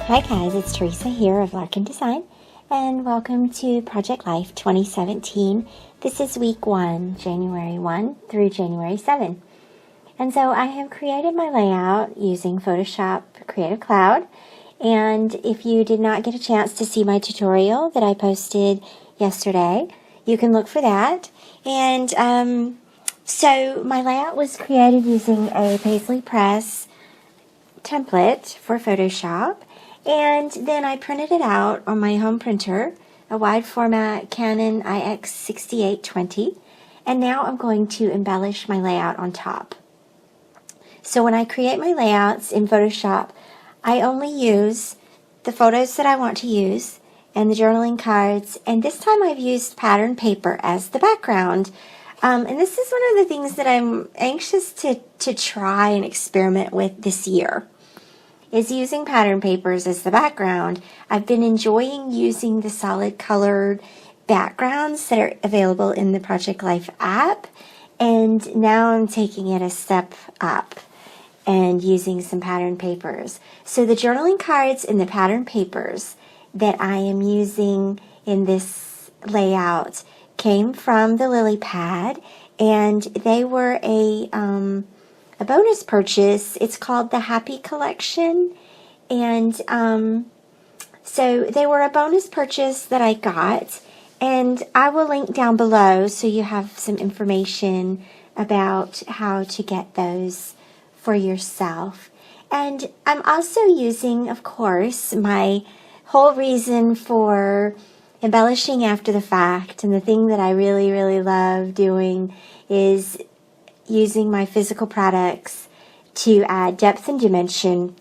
Hi guys, it's Theresa here of Larkin Design, and welcome to Project Life 2017. This is week 1, January 1 through January 7. And so I have created my layout using Photoshop Creative Cloud. And if you did not get a chance to see my tutorial that I posted yesterday, you can look for that. And so my layout was created using a Paisley Press template for Photoshop. And then I printed it out on my home printer, a wide format Canon IX6820, and now I'm going to embellish my layout on top. So when I create my layouts in Photoshop, I only use the photos that I want to use and the journaling cards, and this time I've used pattern paper as the background. And this is one of the things that I'm anxious to try and experiment with this year, is using pattern papers as the background. I've been enjoying using the solid colored backgrounds that are available in the Project Life app, and now I'm taking it a step up and using some pattern papers. So the journaling cards and the pattern papers that I am using in this layout came from the Lily Pad, and they were a bonus purchase. It's called the Happy Collection, and so they were a bonus purchase that I got, and I will link down below so you have some information about how to get those for yourself. And I'm also using, of course, my whole reason for embellishing after the fact, and the thing that I really love doing is using my physical products to add depth and dimension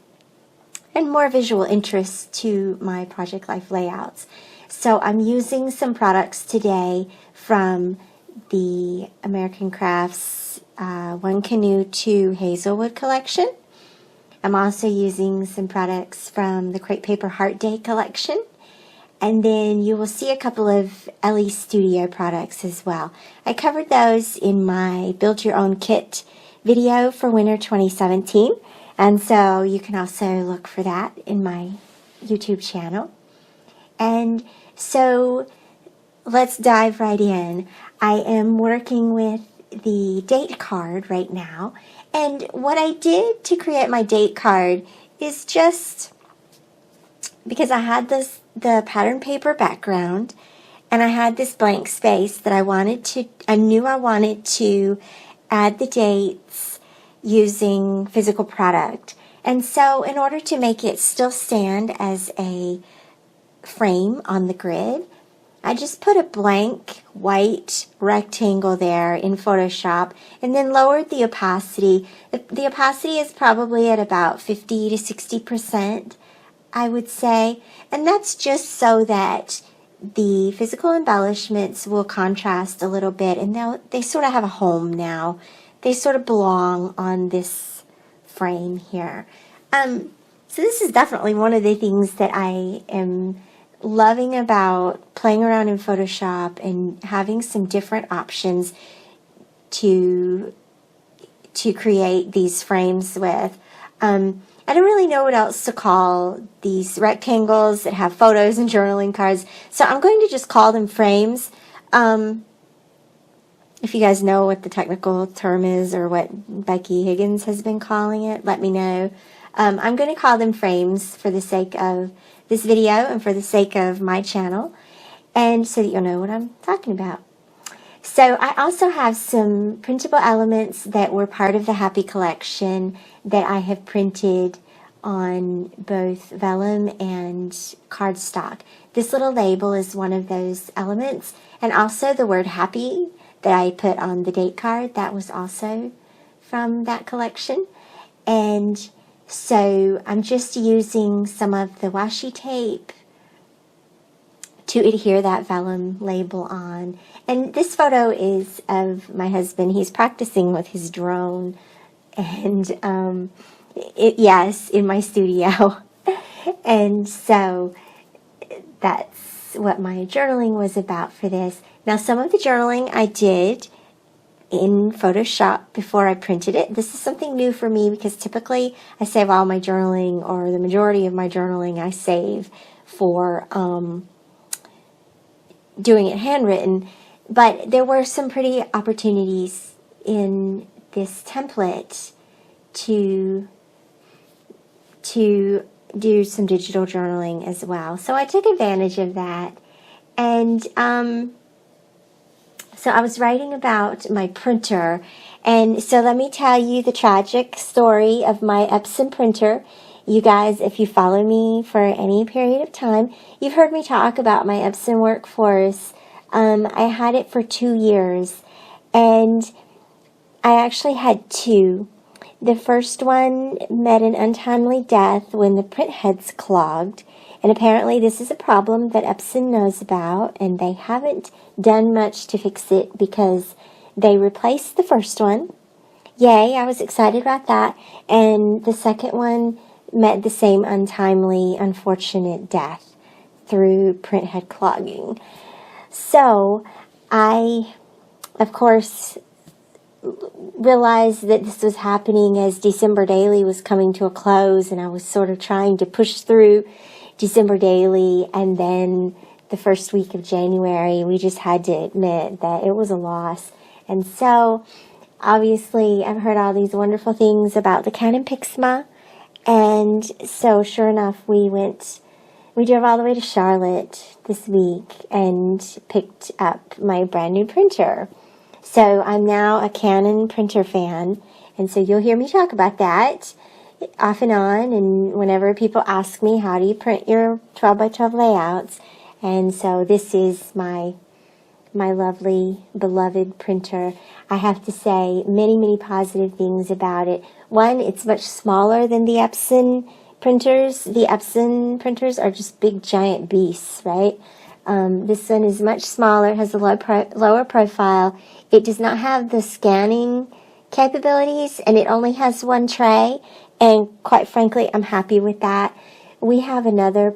and more visual interest to my Project Life layouts. So I'm using some products today from the American Crafts One Canoe Two Hazelwood collection. I'm also using some products from the Crepe Paper Heart Day collection. And then you will see a couple of Elle Studio products as well. I covered those in my Build Your Own Kit video for winter 2017. And so you can also look for that in my YouTube channel. And so let's dive right in. I am working with the date card right now. And what I did to create my date card is just because I had the pattern paper background, and I had this blank space that I knew I wanted to add the dates using physical product. And so in order to make it still stand as a frame on the grid, I just put a blank white rectangle there in Photoshop and then lowered the opacity. The opacity is probably at about 50 to 60%. I would say, and that's just so that the physical embellishments will contrast a little bit, and they sort of have a home now. They sort of belong on this frame here. So this is definitely one of the things that I am loving about playing around in Photoshop and having some different options to create these frames with. I don't really know what else to call these rectangles that have photos and journaling cards, so I'm going to just call them frames. If you guys know what the technical term is or what Becky Higgins has been calling it, let me know. I'm going to call them frames for the sake of this video and for the sake of my channel, and so that you'll know what I'm talking about. So I also have some printable elements that were part of the Happy Collection that I have printed on both vellum and cardstock. This little label is one of those elements, and also the word happy that I put on the date card, that was also from that collection. And so I'm just using some of the washi tape to adhere that vellum label on. And this photo is of my husband. He's practicing with his drone, and yes, in my studio. And so that's what my journaling was about for this. Now, some of the journaling I did in Photoshop before I printed it. This is something new for me because typically I save all my journaling, or the majority of my journaling I save for doing it handwritten. But there were some pretty opportunities in this template to do some digital journaling as well. So I took advantage of that. And so I was writing about my printer. And so let me tell you the tragic story of my Epson printer. You guys, if you follow me for any period of time, you've heard me talk about my Epson Workforce. I had it for 2 years, and I actually had two. The first one met an untimely death when the print heads clogged, and apparently this is a problem that Epson knows about, and they haven't done much to fix it because they replaced the first one. Yay, I was excited about that. And the second one met the same untimely, unfortunate death through print head clogging. So I, of course, realized that this was happening as December Daily was coming to a close, and I was sort of trying to push through December Daily, and then the first week of January, we just had to admit that it was a loss. And so, obviously, I've heard all these wonderful things about the Canon Pixma, and so sure enough, we drove all the way to Charlotte this week and picked up my brand new printer. So I'm now a Canon printer fan, and so you'll hear me talk about that off and on, and whenever people ask me, how do you print your 12 by 12 layouts? And so this is my lovely, beloved printer. I have to say many, many positive things about it. One, it's much smaller than the Epson printers. The Epson printers are just big, giant beasts, right? This one is much smaller, has a lower profile. It does not have the scanning capabilities, and it only has one tray, and quite frankly, I'm happy with that. We have another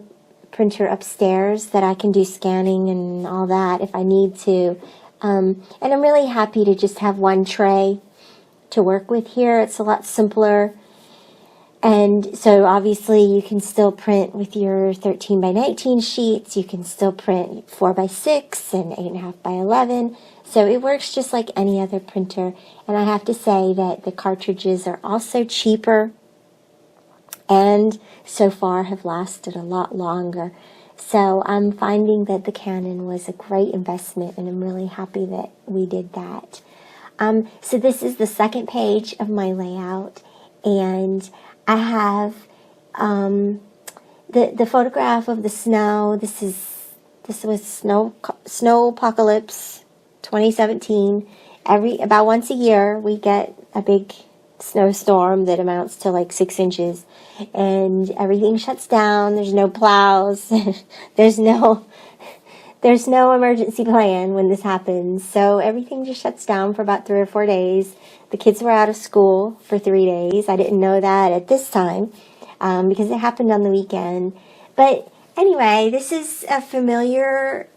printer upstairs that I can do scanning and all that if I need to. And I'm really happy to just have one tray to work with here. It's a lot simpler. And so obviously you can still print with your 13 by 19 sheets. You can still print 4 by 6 and 8.5 by 11. So it works just like any other printer. And I have to say that the cartridges are also cheaper and so far have lasted a lot longer. So I'm finding that the Canon was a great investment, and I'm really happy that we did that. So this is the second page of my layout, and I have the photograph of the snow. This was Snow Apocalypse 2017. About once a year we get a big snowstorm that amounts to like 6 inches, and everything shuts down. There's no plows. there's no emergency plan when this happens. So everything just shuts down for about 3 or 4 days. The kids were out of school for 3 days. I didn't know that at this time because it happened on the weekend. But anyway, this is a familiar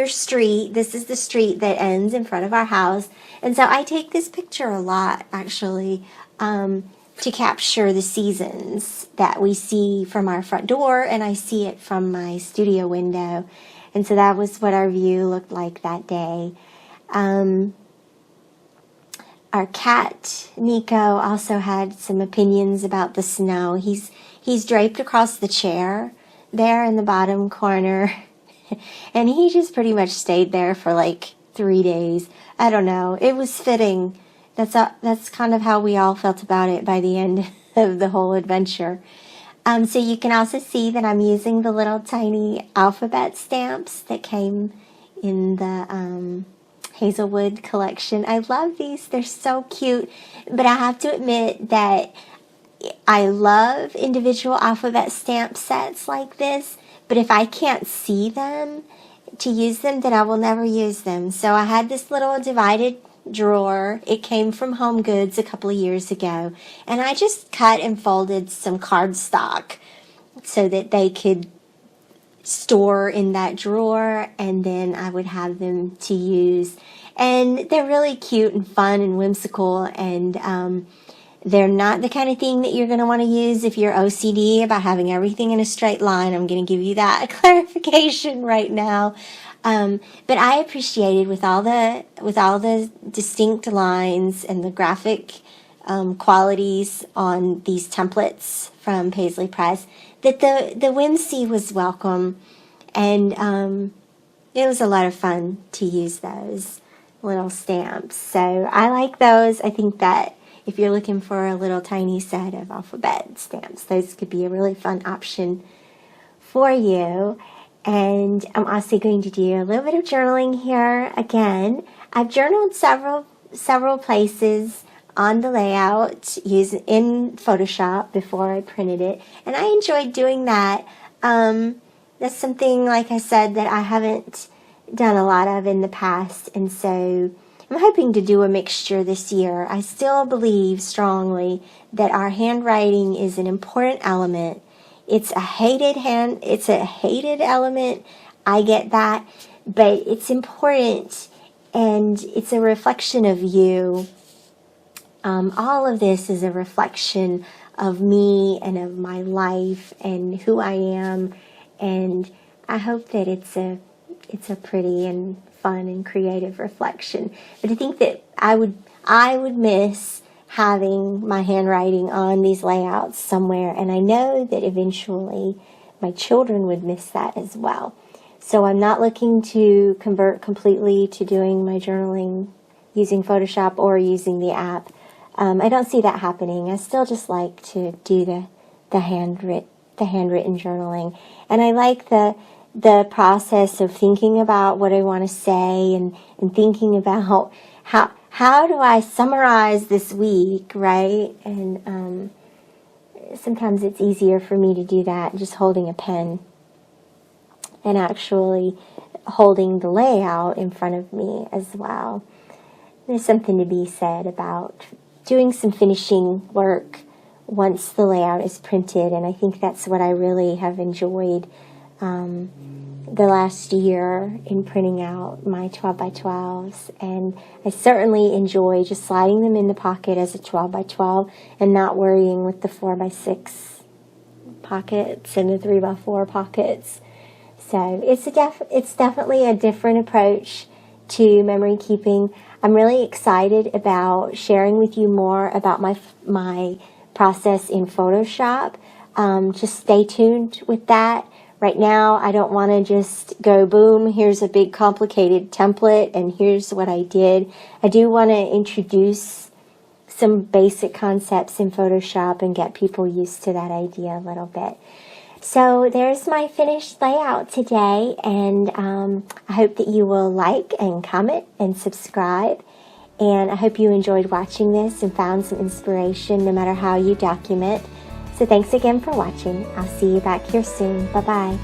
street. This is the street that ends in front of our house. And so I take this picture a lot, actually, to capture the seasons that we see from our front door, and I see it from my studio window. And so that was what our view looked like that day. Our cat, Nico, also had some opinions about the snow. He's draped across the chair there in the bottom corner. And he just pretty much stayed there for like 3 days. I don't know. It was fitting. That's kind of how we all felt about it by the end of the whole adventure. So you can also see that I'm using the little tiny alphabet stamps that came in the Hazelwood collection. I love these. They're so cute. But I have to admit that I love individual alphabet stamp sets like this. But if I can't see them to use them, then I will never use them. So I had this little divided drawer. It came from Home Goods a couple of years ago. And I just cut and folded some cardstock so that they could store in that drawer, and then I would have them to use. And they're really cute and fun and whimsical, and they're not the kind of thing that you're going to want to use if you're OCD about having everything in a straight line. I'm going to give you that clarification right now. But I appreciated with all the distinct lines and the graphic qualities on these templates from Paisley Press that the whimsy was welcome, and it was a lot of fun to use those little stamps. So I like those. I think that if you're looking for a little tiny set of alphabet stamps, those could be a really fun option for you. And I'm also going to do a little bit of journaling here again. I've journaled several places on the layout in Photoshop before I printed it, and I enjoyed doing that. That's something, like I said, that I haven't done a lot of in the past, and so I'm hoping to do a mixture this year. I still believe strongly that our handwriting is an important element. It's a hated element. I get that, but it's important, and it's a reflection of you. All of this is a reflection of me and of my life and who I am, and I hope that it's a pretty and fun and creative reflection. But I think that I would miss having my handwriting on these layouts somewhere, and I know that eventually my children would miss that as well. So I'm not looking to convert completely to doing my journaling using Photoshop or using the app. I don't see that happening. I still just like to do the handwritten journaling, and I like the process of thinking about what I want to say and thinking about how do I summarize this week, right? And sometimes it's easier for me to do that just holding a pen and actually holding the layout in front of me as well. There's something to be said about doing some finishing work once the layout is printed, and I think that's what I really have enjoyed the last year in printing out my 12 by 12s, and I certainly enjoy just sliding them in the pocket as a 12 by 12 and not worrying with the 4 by 6 pockets and the 3 by 4 pockets. So it's definitely a different approach to memory keeping. I'm really excited about sharing with you more about my process in Photoshop. Just stay tuned with that. Right now, I don't want to just go, boom, here's a big complicated template, and here's what I did. I do want to introduce some basic concepts in Photoshop and get people used to that idea a little bit. So there's my finished layout today, and I hope that you will like and comment and subscribe. And I hope you enjoyed watching this and found some inspiration no matter how you document. So thanks again for watching. I'll see you back here soon. Bye-bye.